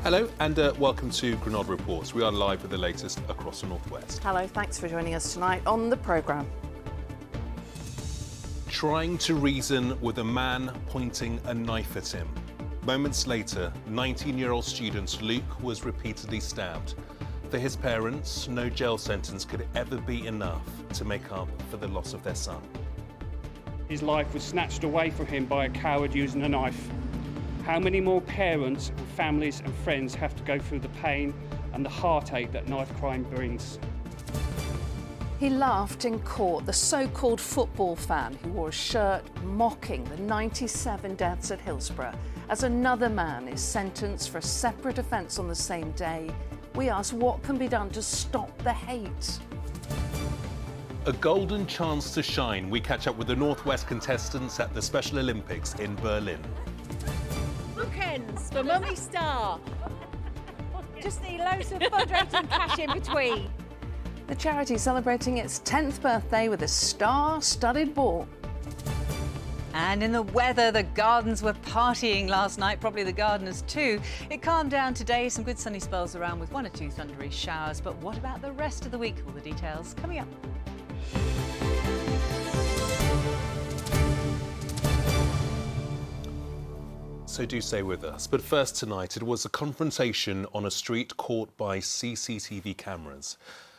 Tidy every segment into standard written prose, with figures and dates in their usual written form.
Hello and welcome to Granada Reports. We are live with the latest across the northwest. Hello, thanks for joining us tonight on the programme. Trying to reason with a man pointing a knife at him. Moments later, 19-year-old student Luke was repeatedly stabbed. For his parents, no jail sentence could ever be enough to make up for the loss of their son. His life was snatched away from him by a coward using a knife. How many more parents and families and friends have to go through the pain and the heartache that knife crime brings? He laughed in court, the so-called football fan who wore a shirt mocking the 97 deaths at Hillsborough. As another man is sentenced for a separate offence on the same day, we ask what can be done to stop the hate. A golden chance to shine. We catch up with the Northwest contestants at the Special Olympics in Berlin. Bookends for Mummy Star. Just need loads of fundraising cash in between. The charity celebrating its 10th birthday with a star-studded ball. And in the weather, the gardens were partying last night, probably the gardeners too. It calmed down today, some good sunny spells around with 1 or 2 thundery showers. But what about the rest of the week? All the details coming up. So do stay with us. But first tonight, it was a confrontation on a street caught by CCTV cameras.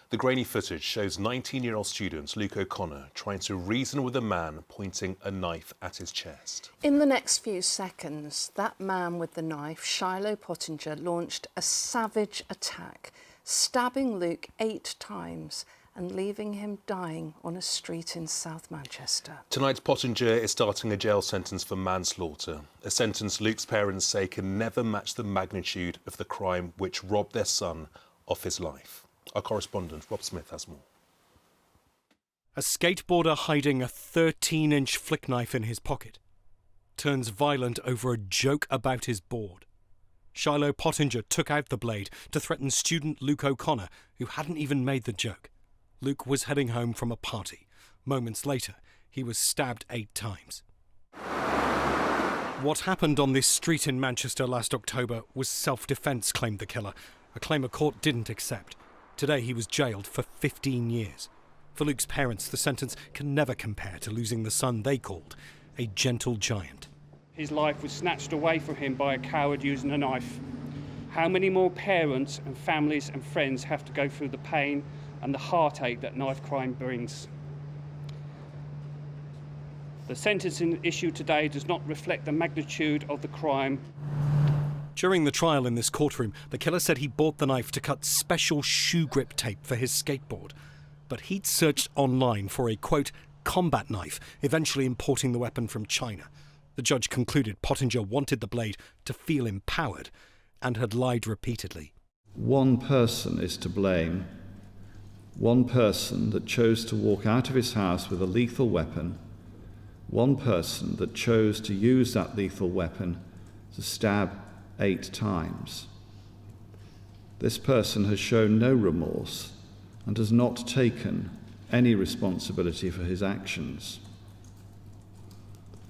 The grainy footage shows 19-year-old student Luke O'Connor trying to reason with a man pointing a knife at his chest. In the next few seconds, that man with the knife, Shiloh Pottinger, launched a savage attack, stabbing Luke 8 times and leaving him dying on a street in South Manchester. Tonight, Pottinger is starting a jail sentence for manslaughter, a sentence Luke's parents say can never match the magnitude of the crime which robbed their son of his life. Our correspondent, Rob Smith, has more. A skateboarder hiding a 13-inch flick knife in his pocket turns violent over a joke about his board. Shiloh Pottinger took out the blade to threaten student Luke O'Connor, who hadn't even made the joke. Luke was heading home from a party. Moments later, he was stabbed 8 times. What happened on this street in Manchester last October was self-defence, claimed the killer, a claim a court didn't accept. Today he was jailed for 15 years. For Luke's parents, the sentence can never compare to losing the son they called a gentle giant. His life was snatched away from him by a coward using a knife. How many more parents and families and friends have to go through the pain and the heartache that knife crime brings? The sentencing issued today does not reflect the magnitude of the crime. During the trial in this courtroom, the killer said he bought the knife to cut special shoe grip tape for his skateboard. But he'd searched online for a, quote, combat knife, eventually importing the weapon from China. The judge concluded Pottinger wanted the blade to feel empowered and had lied repeatedly. One person is to blame. One person that chose to walk out of his house with a lethal weapon. One person that chose to use that lethal weapon to stab 8 times. This person has shown no remorse and has not taken any responsibility for his actions.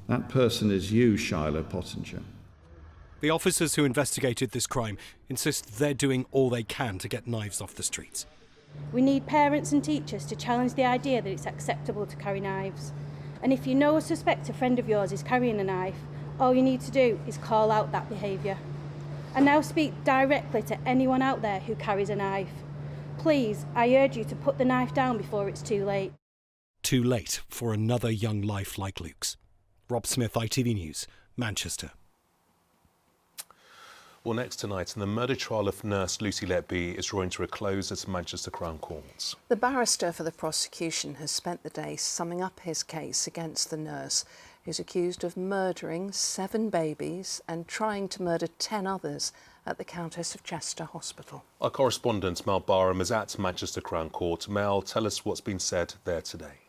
That person is you, Shiloh Pottinger. The officers who investigated this crime insist they're doing all they can to get knives off the streets. We need parents and teachers to challenge the idea that it's acceptable to carry knives. And if you know or suspect a friend of yours is carrying a knife, all you need to do is call out that behaviour. And now speak directly to anyone out there who carries a knife. Please, I urge you to put the knife down before it's too late. Too late for another young life like Luke's. Rob Smith, ITV News, Manchester. Well, next tonight, the murder trial of nurse Lucy Letby is drawing to a close at Manchester Crown Courts. The barrister for the prosecution has spent the day summing up his case against the nurse, who's accused of murdering 7 babies and trying to murder 10 others at the Countess of Chester Hospital. Our correspondent Mel Barham is at Manchester Crown Court. Mel, tell us what's been said there today.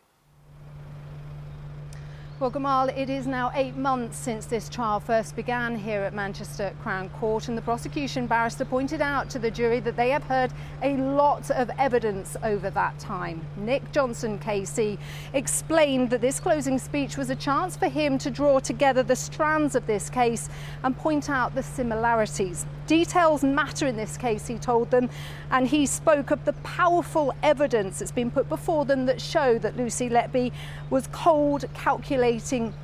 Well, Gamal, it is now 8 months since this trial first began here at Manchester Crown Court, and the prosecution barrister pointed out to the jury that they have heard a lot of evidence over that time. Nick Johnson, KC, explained that this closing speech was a chance for him to draw together the strands of this case and point out the similarities. Details matter in this case, he told them, and he spoke of the powerful evidence that's been put before them that show that Lucy Letby was cold, calculating,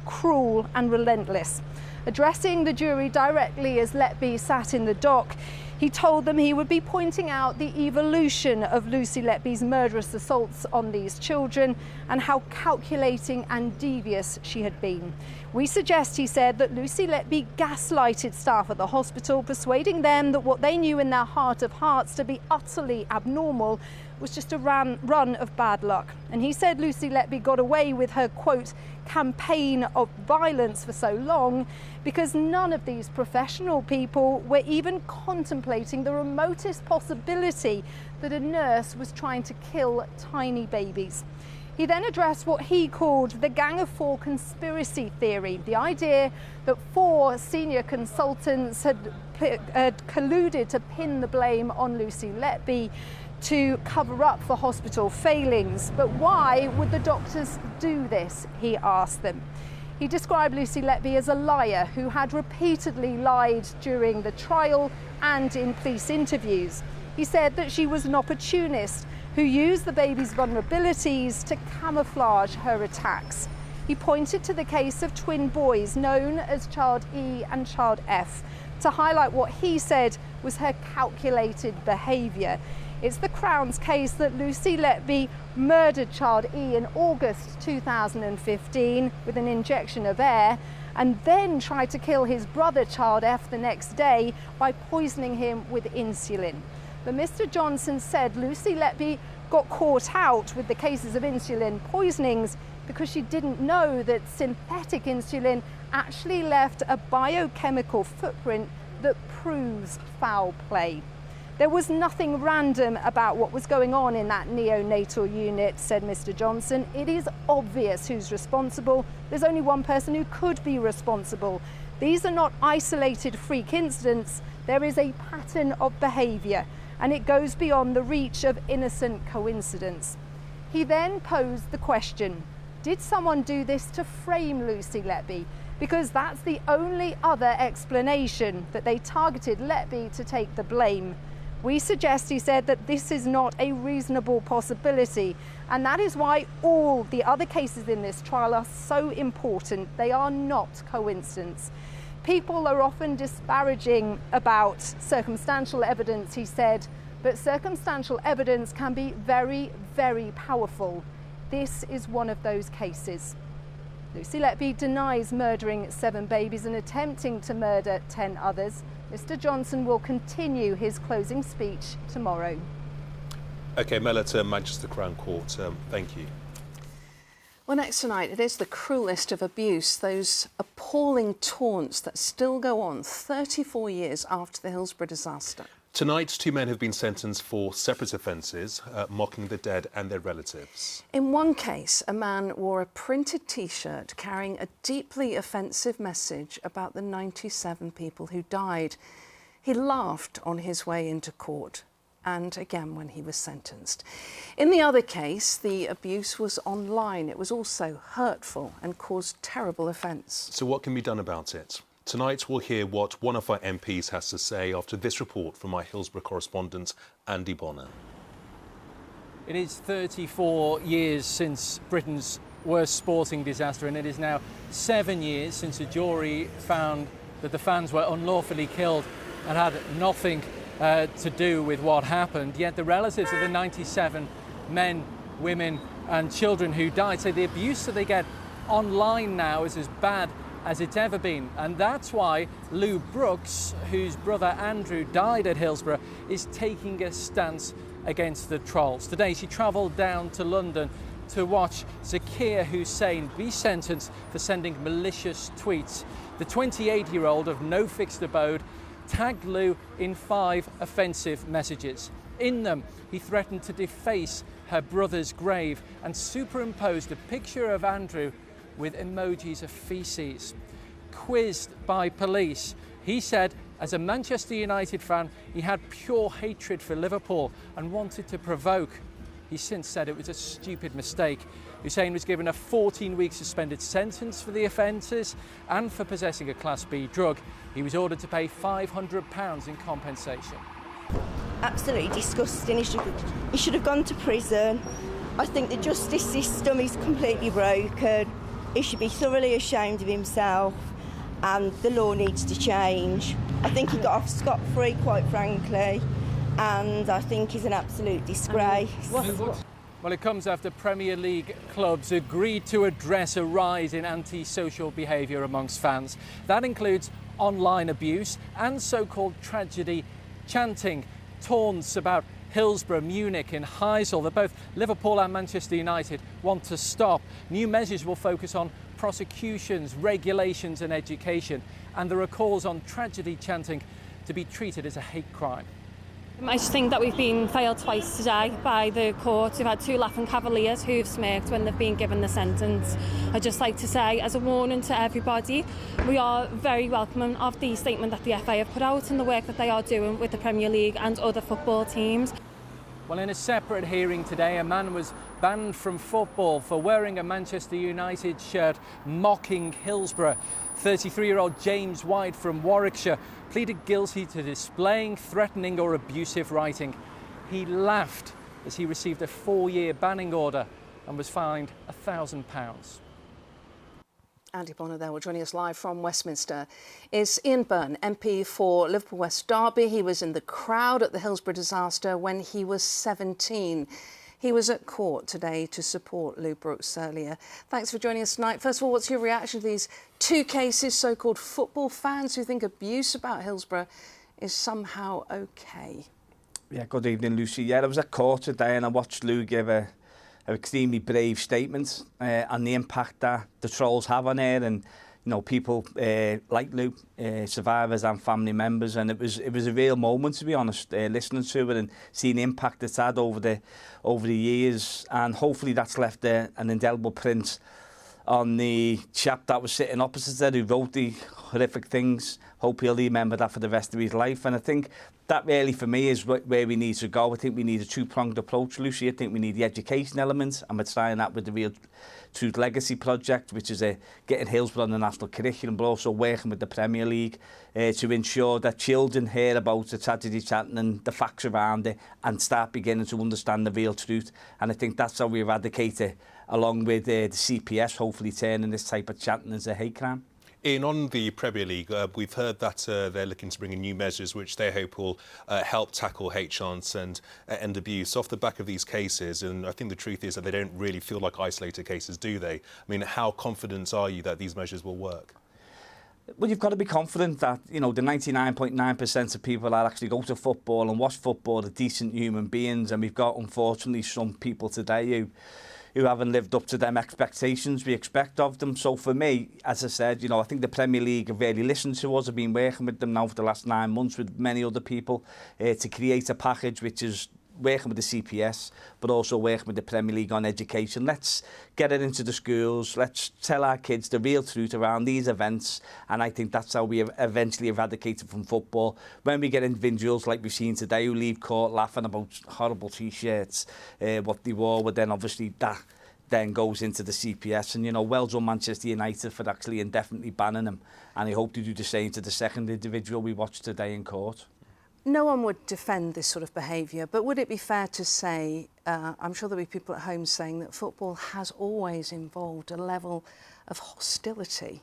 cruel and relentless. Addressing the jury directly as Letby sat in the dock, he told them he would be pointing out the evolution of Lucy Letby's murderous assaults on these children and how calculating and devious she had been. We suggest, he said, that Lucy Letby gaslighted staff at the hospital, persuading them that what they knew in their heart of hearts to be utterly abnormal was just a run of bad luck. And he said Lucy Letby got away with her, quote, campaign of violence for so long because none of these professional people were even contemplating the remotest possibility that a nurse was trying to kill tiny babies. He then addressed what he called the Gang of Four conspiracy theory, the idea that 4 senior consultants had colluded to pin the blame on Lucy Letby to cover up for hospital failings. But why would the doctors do this, he asked them. He described Lucy Letby as a liar who had repeatedly lied during the trial and in police interviews. He said that she was an opportunist who used the baby's vulnerabilities to camouflage her attacks. He pointed to the case of twin boys known as Child E and Child F to highlight what he said was her calculated behaviour. It's the Crown's case that Lucy Letby murdered Child E in August 2015 with an injection of air and then tried to kill his brother Child F the next day by poisoning him with insulin. But Mr. Johnson said Lucy Letby got caught out with the cases of insulin poisonings because she didn't know that synthetic insulin actually left a biochemical footprint that proves foul play. There was nothing random about what was going on in that neonatal unit, said Mr. Johnson. It is obvious who's responsible. There's only one person who could be responsible. These are not isolated freak incidents. There is a pattern of behaviour, and it goes beyond the reach of innocent coincidence. He then posed the question, did someone do this to frame Lucy Letby? Because that's the only other explanation, that they targeted Letby to take the blame. We suggest, he said, that this is not a reasonable possibility, and that is why all the other cases in this trial are so important. They are not coincidence. People are often disparaging about circumstantial evidence, he said, but circumstantial evidence can be very, very powerful. This is one of those cases. Lucy Letby denies murdering 7 babies and attempting to murder 10 others. Mr. Johnson will continue his closing speech tomorrow. OK, Mela to Manchester Crown Court. Thank you. Well, next tonight, it is the cruelest of abuse, those appalling taunts that still go on 34 years after the Hillsborough disaster. Tonight, 2 men have been sentenced for separate offences, mocking the dead and their relatives. In one case, a man wore a printed T-shirt carrying a deeply offensive message about the 97 people who died. He laughed on his way into court and again when he was sentenced. In the other case, the abuse was online. It was also hurtful and caused terrible offence. So what can be done about it? Tonight we'll hear what one of our MPs has to say after this report from our Hillsborough correspondent, Andy Bonner. It is 34 years since Britain's worst sporting disaster, and it is now 7 years since a jury found that the fans were unlawfully killed and had nothing to do with what happened. Yet the relatives of the 97 men, women and children who died say the abuse that they get online now is as bad as it's ever been, and that's why Lou Brooks, whose brother Andrew died at Hillsborough, is taking a stance against the trolls. Today she travelled down to London to watch Zakir Hussain be sentenced for sending malicious tweets. The 28-year-old of no fixed abode tagged Lou in 5 offensive messages. In them, he threatened to deface her brother's grave and superimposed a picture of Andrew with emojis of feces. Quizzed by police, he said, as a Manchester United fan, he had pure hatred for Liverpool and wanted to provoke. He's since said it was a stupid mistake. Hussein was given a 14-week suspended sentence for the offences and for possessing a Class B drug. He was ordered to pay £500 in compensation. Absolutely disgusting. He should have gone to prison. I think the justice system is completely broken. He should be thoroughly ashamed of himself, and the law needs to change. I think he got off scot-free, quite frankly, and I think he's an absolute disgrace. Well, it comes after Premier League clubs agreed to address a rise in antisocial behaviour amongst fans. That includes online abuse and so-called tragedy chanting, taunts about Hillsborough, Munich and Heysel that both Liverpool and Manchester United want to stop. New measures will focus on prosecutions, regulations and education, and there are calls on tragedy chanting to be treated as a hate crime. I just think that we've been failed twice today by the court. We've had two laughing cavaliers who've smirked when they've been given the sentence. I'd just like to say, as a warning to everybody, we are very welcoming of the statement that the FA have put out and the work that they are doing with the Premier League and other football teams. Well, in a separate hearing today, a man was banned from football for wearing a Manchester United shirt mocking Hillsborough. 33-year-old James White from Warwickshire pleaded guilty to displaying, threatening or abusive writing. He laughed as he received a 4-year banning order and was fined £1,000. Andy Bonner there, well, joining us live from Westminster is Ian Byrne, MP for Liverpool West Derby. He was in the crowd at the Hillsborough disaster when he was 17. He was at court today to support Lou Brooks earlier. Thanks for joining us tonight. First of all, what's your reaction to these two cases, so-called football fans who think abuse about Hillsborough is somehow okay? Yeah, good evening, Lucy. Yeah, I was at court today and I watched Lou give an extremely brave statement on the impact that the trolls have on her, and you know, people like Lou, survivors and family members, and it was a real moment, to be honest, listening to it and seeing the impact it's had over the years, and hopefully that's left an indelible print on the chap that was sitting opposite there who wrote the horrific things. Hope he'll remember that for the rest of his life. And I think that really, for me, is where we need to go. I think we need a two-pronged approach, Lucy. I think we need the education element, and we're trying that with the Real Truth Legacy project, which is getting Hillsborough on the national curriculum, but also working with the Premier League to ensure that children hear about the tragedy chanting and the facts around it and start beginning to understand the real truth. And I think that's how we eradicate it, along with the CPS hopefully turning this type of chanting as a hate crime. Ian, on the Premier League, we've heard that they're looking to bring in new measures which they hope will help tackle hate chants and abuse off the back of these cases. And I think the truth is that they don't really feel like isolated cases, do they? I mean, how confident are you that these measures will work? Well, you've got to be confident that, you know, the 99.9% of people that actually go to football and watch football are decent human beings. And we've got, unfortunately, some people today who haven't lived up to them expectations we expect of them. So for me, as I said, you know, I think the Premier League have really listened to us. I've been working with them now for the last 9 months with many other people to create a package which is working with the CPS, but also working with the Premier League on education. Let's get it into the schools. Let's tell our kids the real truth around these events. And I think that's how we eventually eradicate it from football. When we get individuals like we've seen today who leave court laughing about horrible T-shirts, what they wore, but then obviously that then goes into the CPS. And, you know, well done Manchester United for actually indefinitely banning them. And I hope to do the same to the second individual we watched today in court. No one would defend this sort of behaviour, but would it be fair to say, I'm sure there'll be people at home saying that football has always involved a level of hostility?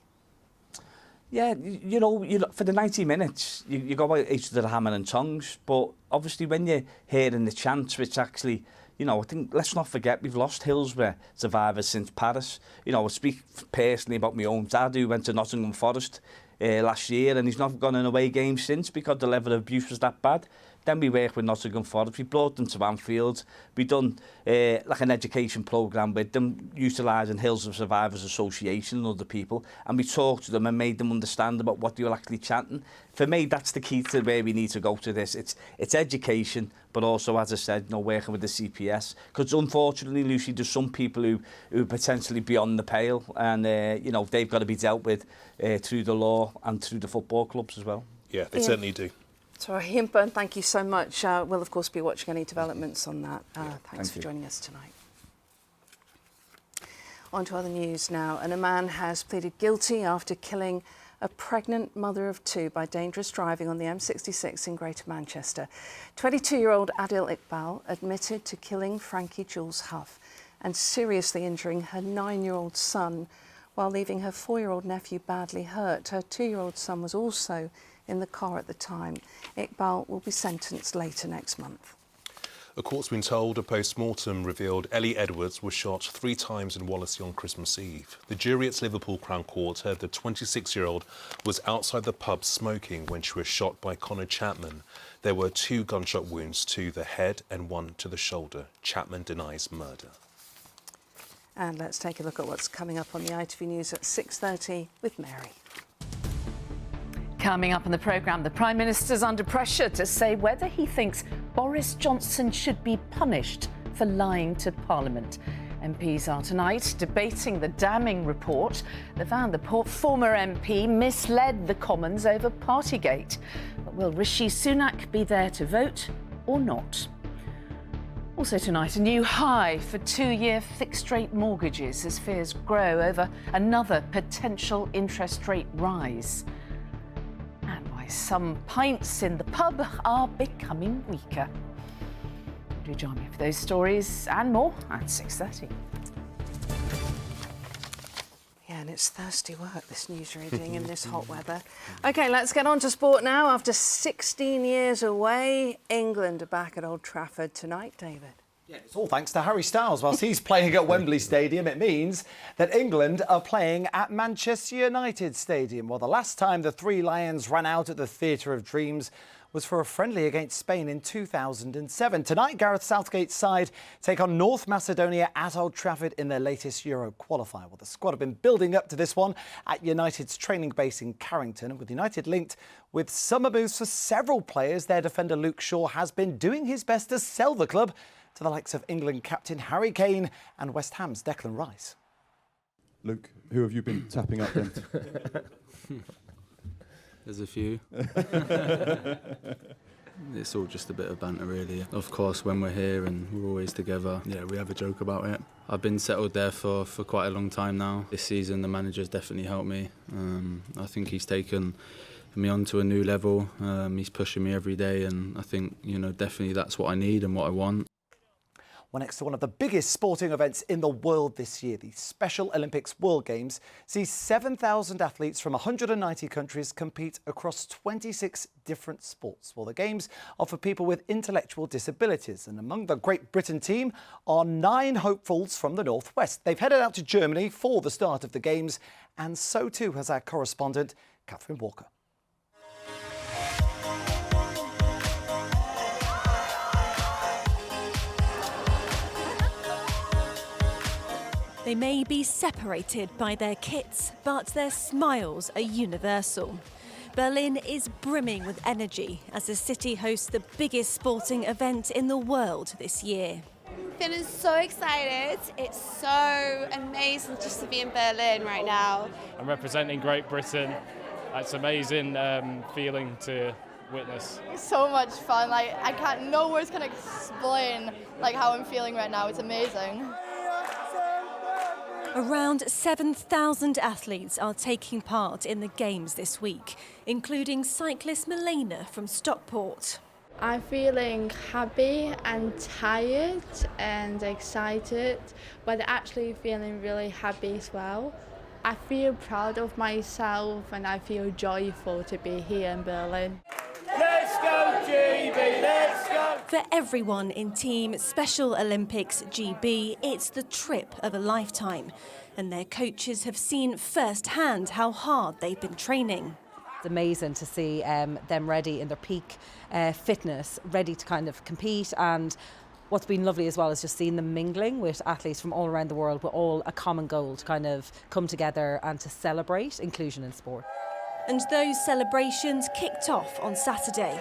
Yeah, you know, for the 90 minutes, you go out each of the hammer and tongs, but obviously when you're hearing the chants, which actually, you know, I think, let's not forget, we've lost Hillsborough survivors since Paris. You know, I speak personally about my own dad who went to Nottingham Forest last year, and he's not gone an away game since because the level of abuse was that bad. Then we worked with Nottingham Forest. We brought them to Anfield. We done like an education programme with them, utilising Hills of Survivors Association and other people. And we talked to them and made them understand about what they were actually chanting. For me, that's the key to where we need to go to this. It's education, but also, as I said, you know, working with the CPS. Because unfortunately, Lucy, there's some people who are potentially beyond the pale, and you know, they've got to be dealt with through the law and through the football clubs as well. Yeah, they certainly do. Sorry, Ian Byrne, thank you so much. We'll, of course, be watching any developments on that. Thanks for joining us tonight. On to other news now. And a man has pleaded guilty after killing a pregnant mother of two by dangerous driving on the M66 in Greater Manchester. 22-year-old Adil Iqbal admitted to killing Frankie Jules Huff and seriously injuring her 9-year-old son while leaving her 4-year-old nephew badly hurt. Her 2-year-old son was also in the car at the time. Iqbal will be sentenced later next month. A court's been told a post-mortem revealed Ellie Edwards was shot 3 times in Wallasey on Christmas Eve. The jury at Liverpool Crown Court heard the 26-year-old was outside the pub smoking when she was shot by Connor Chapman. There were 2 gunshot wounds to the head and 1 to the shoulder. Chapman denies murder. And let's take a look at what's coming up on the ITV News at 6:30 with Mary. Coming up in the programme, the Prime Minister's under pressure to say whether he thinks Boris Johnson should be punished for lying to Parliament. MPs are tonight debating the damning report that found the former MP misled the Commons over Partygate. But will Rishi Sunak be there to vote or not? Also tonight, a new high for 2-year fixed-rate mortgages as fears grow over another potential interest rate rise. And why some pints in the pub are becoming weaker. Do join me for those stories and more at 6:30. Yeah, and it's thirsty work, this news reading in this hot weather. OK, let's get on to sport now. After 16 years away, England are back at Old Trafford tonight, David. Yeah, it's all thanks to Harry Styles. Whilst he's playing at Wembley Stadium, it means that England are playing at Manchester United Stadium. Well, the last time the Three Lions ran out at the Theatre of Dreams was for a friendly against Spain in 2007. Tonight, Gareth Southgate's side take on North Macedonia at Old Trafford in their latest Euro qualifier. Well, the squad have been building up to this one at United's training base in Carrington. And with United linked with summer moves for several players, their defender Luke Shaw has been doing his best to sell the club to the likes of England captain Harry Kane and West Ham's Declan Rice. Luke, who have you been tapping up then? There's a few. It's all just a bit of banter, really. Of course, when we're here and we're always together, yeah, we have a joke about it. I've been settled there for quite a long time now. This season, the manager's definitely helped me. I think he's taken me on to a new level. He's pushing me every day, and I think, you know, definitely that's what I need and what I want. Well, next to one of the biggest sporting events in the world this year, the Special Olympics World Games sees 7,000 athletes from 190 countries compete across 26 different sports. Well, the Games are for people with intellectual disabilities, and among the Great Britain team are 9 hopefuls from the Northwest. They've headed out to Germany for the start of the Games, and so too has our correspondent, Catherine Walker. They may be separated by their kits, but their smiles are universal. Berlin is brimming with energy as the city hosts the biggest sporting event in the world this year. Feeling so excited. It's so amazing just to be in Berlin right now. I'm representing Great Britain. It's an amazing feeling to witness. It's so much fun. No words can explain how I'm feeling right now. It's amazing. Around 7,000 athletes are taking part in the Games this week, including cyclist Milena from Stockport. I'm feeling happy and tired and excited, but actually feeling really happy as well. I feel proud of myself and I feel joyful to be here in Berlin. Let's go, GB, let's go! For everyone in Team Special Olympics GB, it's the trip of a lifetime, and their coaches have seen firsthand how hard they've been training. amazing to see them ready in their peak fitness, ready to kind of compete. And what's been lovely as well is just seeing them mingling with athletes from all around the world with all a common goal to kind of come together and to celebrate inclusion in sport. And those celebrations kicked off on Saturday.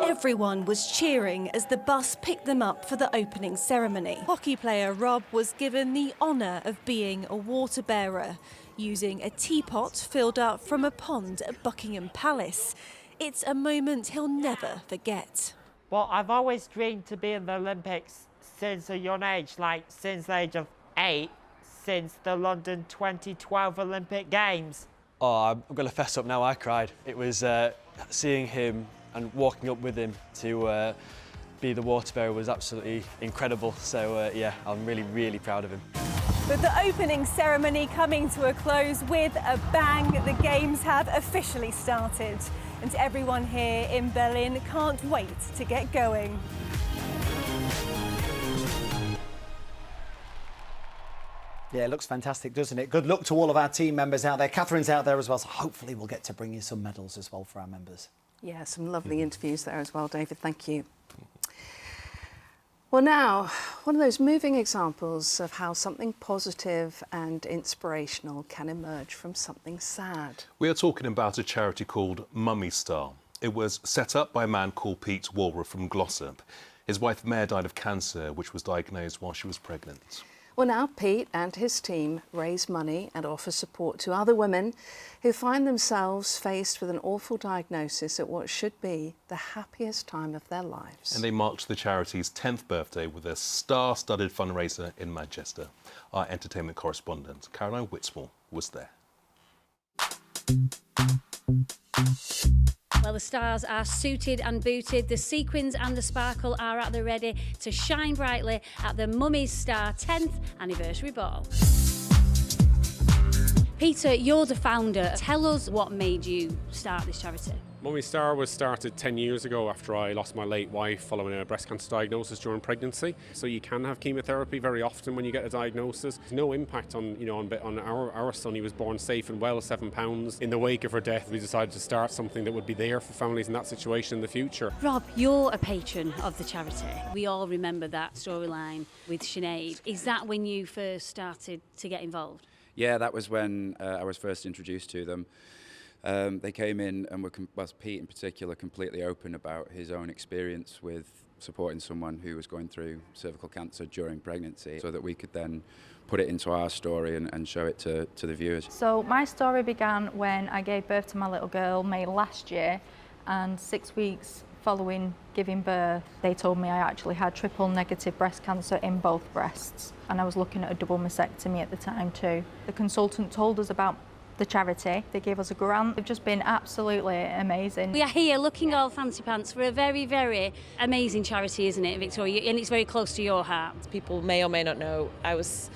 Everyone was cheering as the bus picked them up for the opening ceremony. Hockey player Rob was given the honour of being a water bearer, using a teapot filled up from a pond at Buckingham Palace. It's a moment he'll never forget. Well, I've always dreamed to be in the Olympics since a young age, like since the age of 8, since the London 2012 Olympic Games. Oh, I'm going to fess up now, I cried. It was seeing him and walking up with him to be the water bearer was absolutely incredible. So yeah, I'm really, really proud of him. With the opening ceremony coming to a close with a bang, the Games have officially started. And everyone here in Berlin can't wait to get going. Yeah, it looks fantastic, doesn't it? Good luck to all of our team members out there. Catherine's out there as well, so hopefully we'll get to bring you some medals as well for our members. Yeah, some lovely interviews there as well, David. Thank you. Well, now, one of those moving examples of how something positive and inspirational can emerge from something sad. We are talking about a charity called Mummy Star. It was set up by a man called Pete Walra from Glossop. His wife Mare died of cancer, which was diagnosed while she was pregnant. Well, now Pete and his team raise money and offer support to other women who find themselves faced with an awful diagnosis at what should be the happiest time of their lives. And they marked the charity's 10th birthday with a star-studded fundraiser in Manchester. Our entertainment correspondent, Caroline Whitmore, was there. Well, the stars are suited and booted. The sequins and the sparkle are at the ready to shine brightly at the Mummy Star 10th anniversary ball. Peter, you're the founder. Tell us what made you start this charity. Mummy Star was started 10 years ago after I lost my late wife following a breast cancer diagnosis during pregnancy. So you can have chemotherapy very often when you get a diagnosis. There's no impact on, on our son. He was born safe and well, 7 pounds. In the wake of her death, we decided to start something that would be there for families in that situation in the future. Rob, you're a patron of the charity. We all remember that storyline with Sinead. Is that when you first started to get involved? Yeah, that was when I was first introduced to them. They came in and were, Pete in particular, completely open about his own experience with supporting someone who was going through cervical cancer during pregnancy, so that we could then put it into our story and show it to the viewers. So my story began when I gave birth to my little girl, May last year, and 6 weeks following giving birth, they told me I actually had triple negative breast cancer in both breasts, and I was looking at a double mastectomy at the time too. The consultant told us about the charity. They gave us a grant. They've just been absolutely amazing. We are here looking all fancy pants for a very, very amazing charity, isn't it, Victoria? And it's very close to your heart. People may or may not know, I was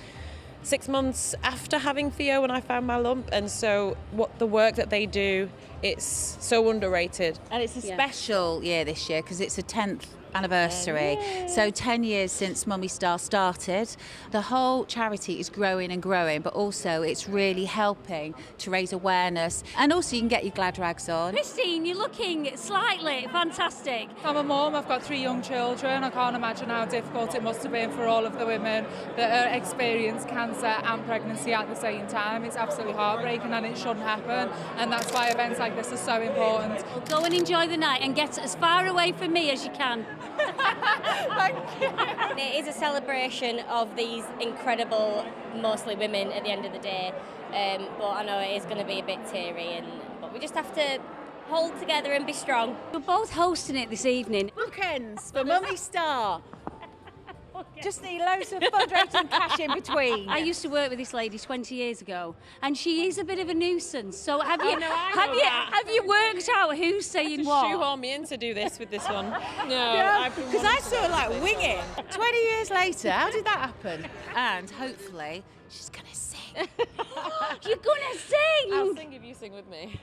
6 months after having Theo when I found my lump, and so what the work that they do, it's so underrated. And it's a special year this year because it's a 10th anniversary. So 10 years since Mummy Star started. The whole charity is growing and growing, but also it's really helping to raise awareness. And also you can get your glad rags on. Christine, you're looking slightly fantastic. I'm a mum, I've got 3 young children. I can't imagine how difficult it must have been for all of the women that experience cancer and pregnancy at the same time. It's absolutely heartbreaking and it shouldn't happen, and that's why events like this are so important. Go and enjoy the night and get as far away from me as you can. Thank you. It is a celebration of these incredible, mostly women at the end of the day, but I know it is going to be a bit teary, but we just have to hold together and be strong. We're both hosting it this evening. Bookends for Mummy Star. Just need loads of fundraising cash in between. I used to work with this lady 20 years ago, and she is a bit of a nuisance. So have you worked out who's saying what? Shoehorn me in to do this with this one. No, Yeah, because I sort of like wing it. 20 years later, how did that happen? And hopefully she's going to sing. You're gonna sing? I'll sing if you sing with me.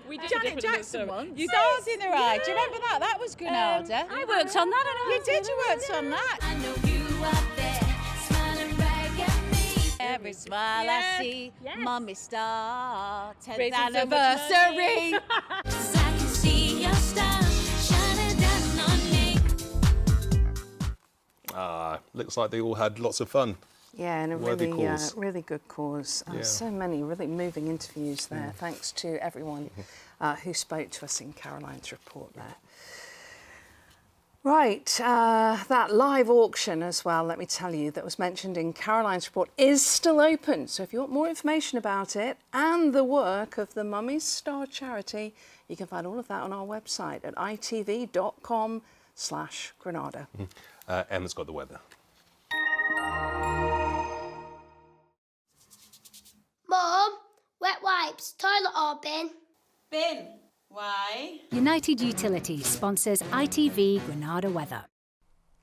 We did Janet Jackson once. You danced in the ride. Do you remember that? That was Granada. I worked on that. You did. You worked on that. I know you out there smiling back at me. every smile I see. Mummy Star, 10th Raises so much anniversary. money. I can see your star shining down on me. Looks like they all had lots of fun. Yeah, and a Worthy really, cause. really good cause. Yeah. So many really moving interviews there. Thanks to everyone who spoke to us in Caroline's report there. Right, that live auction as well, let me tell you, that was mentioned in Caroline's report is still open. So if you want more information about it and the work of the Mummy's Star charity, you can find all of that on our website at itv.com/Granada. Emma's got the weather. Mom, wet wipes, toilet or bin? Bin. Why? United Utilities sponsors ITV Granada weather.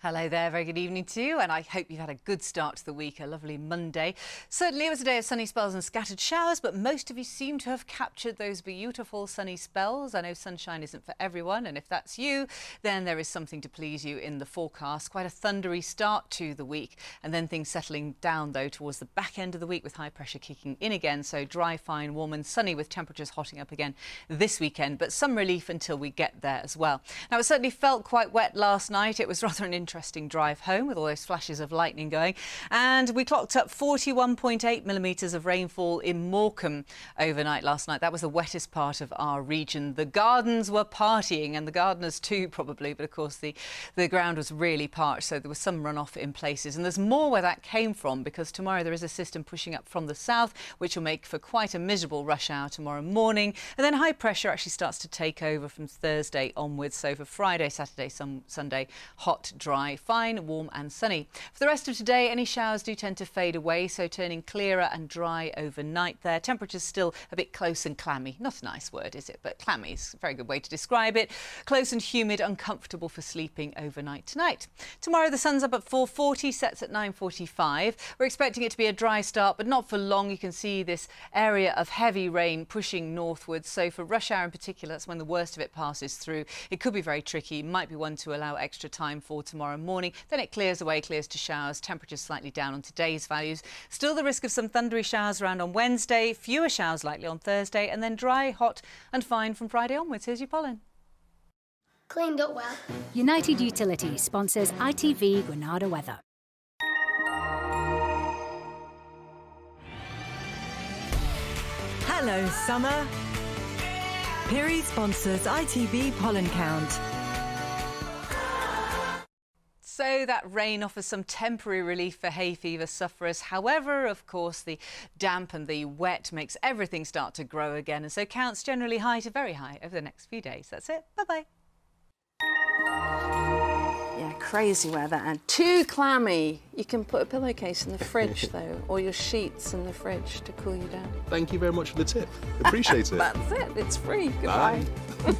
Hello there, very good evening to you, and I hope you've had a good start to the week, a lovely Monday. Certainly it was a day of sunny spells and scattered showers, but most of you seem to have captured those beautiful sunny spells. I know sunshine isn't for everyone, and if that's you, then there is something to please you in the forecast. Quite a thundery start to the week, and then things settling down, though, towards the back end of the week with high pressure kicking in again, so dry, fine, warm and sunny with temperatures hotting up again this weekend, but some relief until we get there as well. Now, it certainly felt quite wet last night. It was rather an interesting drive home with all those flashes of lightning going, and we clocked up 41.8 millimetres of rainfall in Morecambe overnight last night. That was the wettest part of our region. The gardens were partying, and the gardeners too probably, but of course the ground was really parched, so there was some runoff in places, and there's more where that came from, because tomorrow there is a system pushing up from the south which will make for quite a miserable rush hour tomorrow morning, and then high pressure actually starts to take over from Thursday onwards. So for Friday, Saturday, Sunday, hot, dry, fine, warm and sunny. For the rest of today, any showers do tend to fade away, so turning clearer and dry overnight there. Temperatures still a bit close and clammy. Not a nice word, is it? But clammy is a very good way to describe it. Close and humid, uncomfortable for sleeping overnight tonight. Tomorrow the sun's up at 4:40, sets at 9:45. We're expecting it to be a dry start, but not for long. You can see this area of heavy rain pushing northwards. So for rush hour in particular, that's when the worst of it passes through. It could be very tricky, might be one to allow extra time for tomorrow morning. Then it clears away, clears to showers, temperatures slightly down on today's values. Still the risk of some thundery showers around on Wednesday, fewer showers likely on Thursday, and then dry, hot and fine from Friday onwards. Here's your pollen. Cleaned up well. United Utilities sponsors ITV Granada weather. Hello, summer. Piri sponsors ITV pollen count. So that rain offers some temporary relief for hay fever sufferers. However, of course, the damp and the wet makes everything start to grow again. And so counts generally high to very high over the next few days. That's it. Bye-bye. Yeah, crazy weather and too clammy. You can put a pillowcase in the fridge, though, or your sheets in the fridge to cool you down. Thank you very much for the tip. Appreciate it. That's it. It's free. Goodbye. Bye.